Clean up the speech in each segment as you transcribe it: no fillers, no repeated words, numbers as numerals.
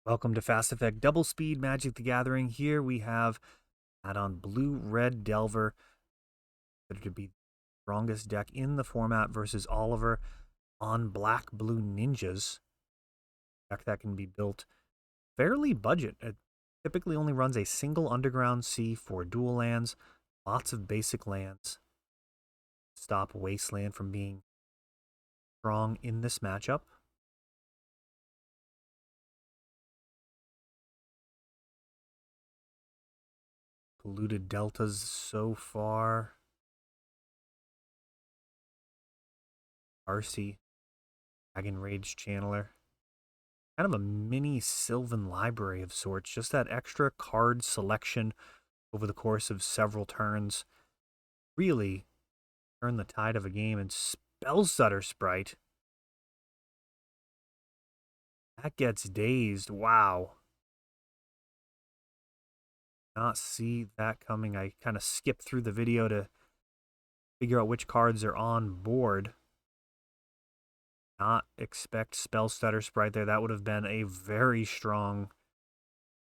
Welcome to Fast Effect Double Speed Magic the Gathering. Here we have add-on Blue-Red Delver, considered to be the strongest deck in the format versus Oliver on Black-Blue Ninjas. Deck that can be built fairly budget. It typically only runs a single Underground Sea for dual lands, lots of basic lands. Stop Wasteland from being strong in this matchup. Polluted Deltas so far. RC, Dragon Rage Channeler. Kind of a mini Sylvan library of sorts. Just that extra card selection over the course of several turns. Really turn the tide of a game. And Spellstutter Sprite. That gets dazed. Wow. Not see that coming. I kind of skipped through the video to figure out which cards are on board. Not expect Spellstutter Sprite there. That would have been a very strong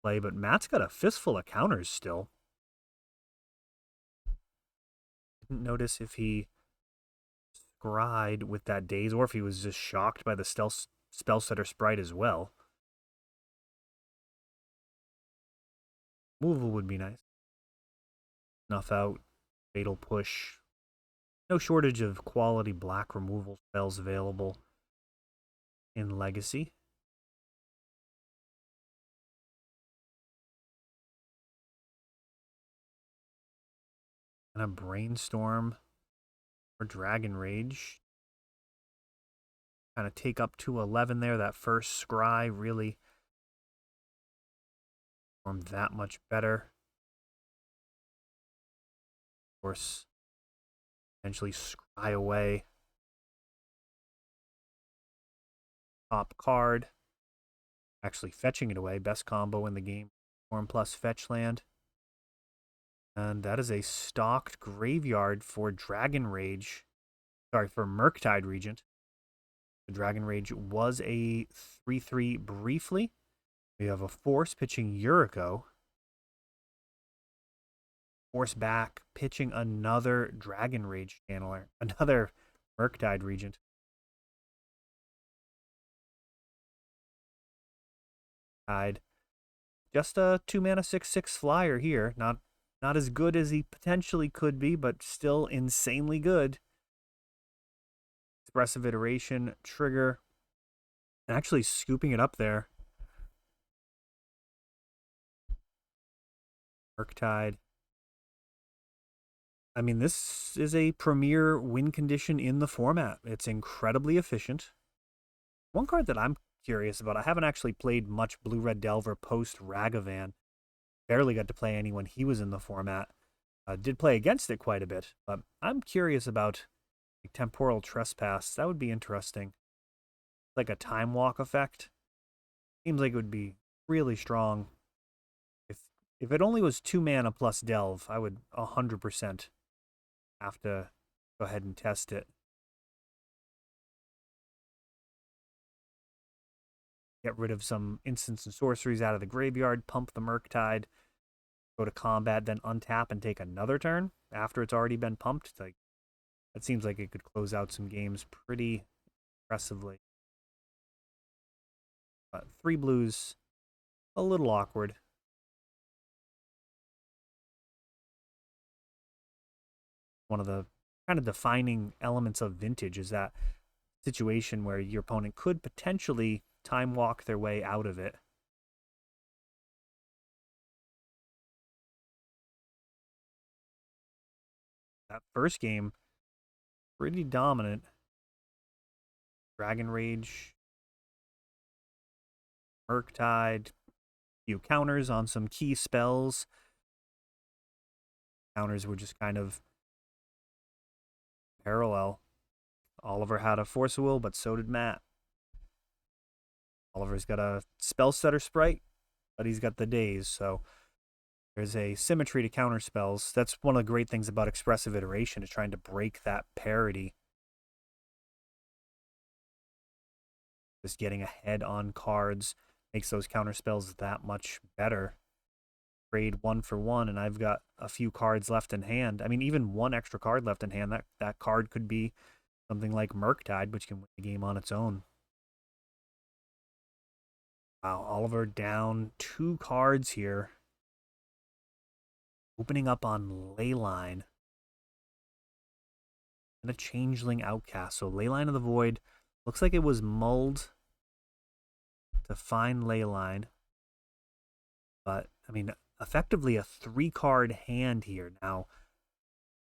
play, but Matt's got a fistful of counters still. Didn't notice if he scryed with that daze or if he was just shocked by the Spellstutter Sprite as well. Removal would be nice. Snuff out, Fatal Push. No shortage of quality black removal spells available in Legacy. And a Brainstorm or Dragon Rage. Kind of take up to 11 there. That first scry really performed that much better. Of course, potentially scry away. Top card. Actually fetching it away. Best combo in the game. Storm plus fetch land. And that is a stocked graveyard for Dragon Rage. Sorry, for Murktide Regent. The Dragon Rage was a 3-3 briefly. We have a Force pitching Yuriko. Force back, pitching another Dragon Rage Channeler. Another Murktide Regent. Just a 2-mana 6/6 flyer here. Not as good as he potentially could be, but still insanely good. Expressive Iteration, trigger. Actually scooping it up there. Murktide. I mean, this is a premier win condition in the format. It's incredibly efficient. One card that I'm curious about, I haven't actually played much Blue-Red Delver post-Ragavan. Barely got to play any when he was in the format. Did play against it quite a bit, but I'm curious about Temporal Trespass. That would be interesting. Like a Time Walk effect. Seems like it would be really strong. If it only was 2 mana plus Delve, I would 100% have to go ahead and test it. Get rid of some instants and sorceries out of the graveyard, pump the Murktide, go to combat, then untap and take another turn after it's already been pumped. Like, that seems like it could close out some games pretty impressively. But 3 blues, a little awkward. One of the kind of defining elements of Vintage is that situation where your opponent could potentially time walk their way out of it. That first game, pretty dominant. Dragon Rage, Murktide, few counters on some key spells. Counters were just kind of parallel. Oliver had a Force of Will, but so did Matt. Oliver's got a Spellstutter Sprite, but he's got the Daze, so there's a symmetry to counter spells. That's one of the great things about Expressive Iteration, is trying to break that parity. Just getting ahead on cards, makes those counter spells that much better. Trade 1 for 1, and I've got a few cards left in hand. I mean, even one extra card left in hand. That card could be something like Murktide, which can win the game on its own. Wow, Oliver down 2 cards here. Opening up on Leyline. And a Changeling Outcast. So Leyline of the Void looks like it was mulled to find Leyline. But, I mean, effectively a 3-card hand here. Now,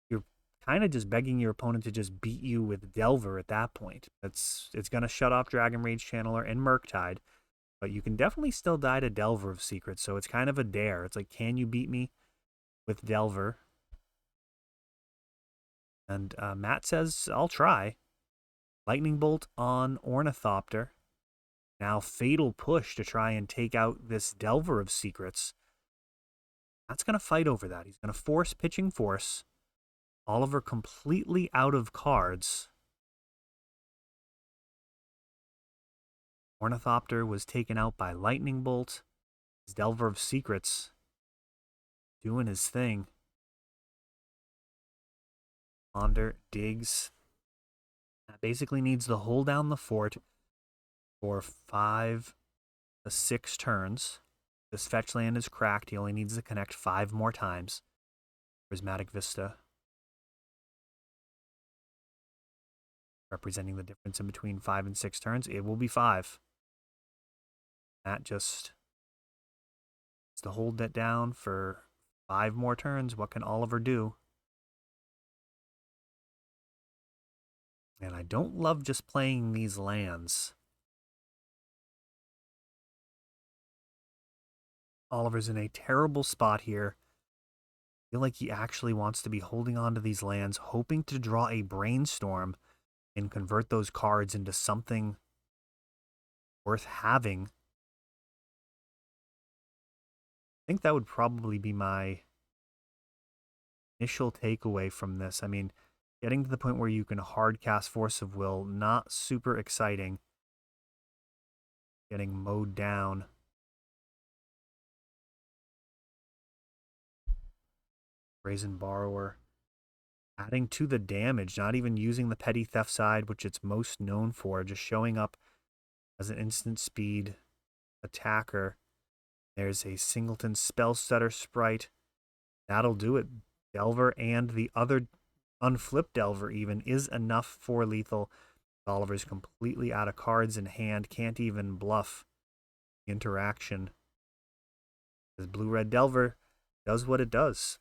you're kind of just begging your opponent to just beat you with Delver at that point. It's going to shut off Dragon Rage Channeler and Murktide. But you can definitely still die to Delver of Secrets, so it's kind of a dare. It's like, can you beat me with Delver? And Matt says, I'll try. Lightning Bolt on Ornithopter. Now Fatal Push to try and take out this Delver of Secrets. Matt's going to fight over that. He's going to force Pitching Force. Oliver completely out of cards. Ornithopter was taken out by Lightning Bolt. His Delver of Secrets doing his thing. Ponder digs. Basically needs to hold down the fort for 5 to 6 turns. This fetch land is cracked. He only needs to connect 5 more times. Prismatic Vista. Representing the difference in between 5 and 6 turns. It will be 5. That just needs to hold that down for 5 more turns. What can Oliver do? And I don't love just playing these lands. Oliver's in a terrible spot here. I feel like he actually wants to be holding on to these lands, hoping to draw a Brainstorm and convert those cards into something worth having. I think that would probably be my initial takeaway from this. I mean, getting to the point where you can hard cast Force of Will, not super exciting. Getting mowed down. Brazen Borrower. Adding to the damage, not even using the Petty Theft side, which it's most known for, just showing up as an instant speed attacker. There's a Singleton Spellstutter Sprite. That'll do it. Delver and the other unflipped Delver even is enough for lethal. Oliver's completely out of cards in hand, can't even bluff interaction. This blue-red Delver does what it does.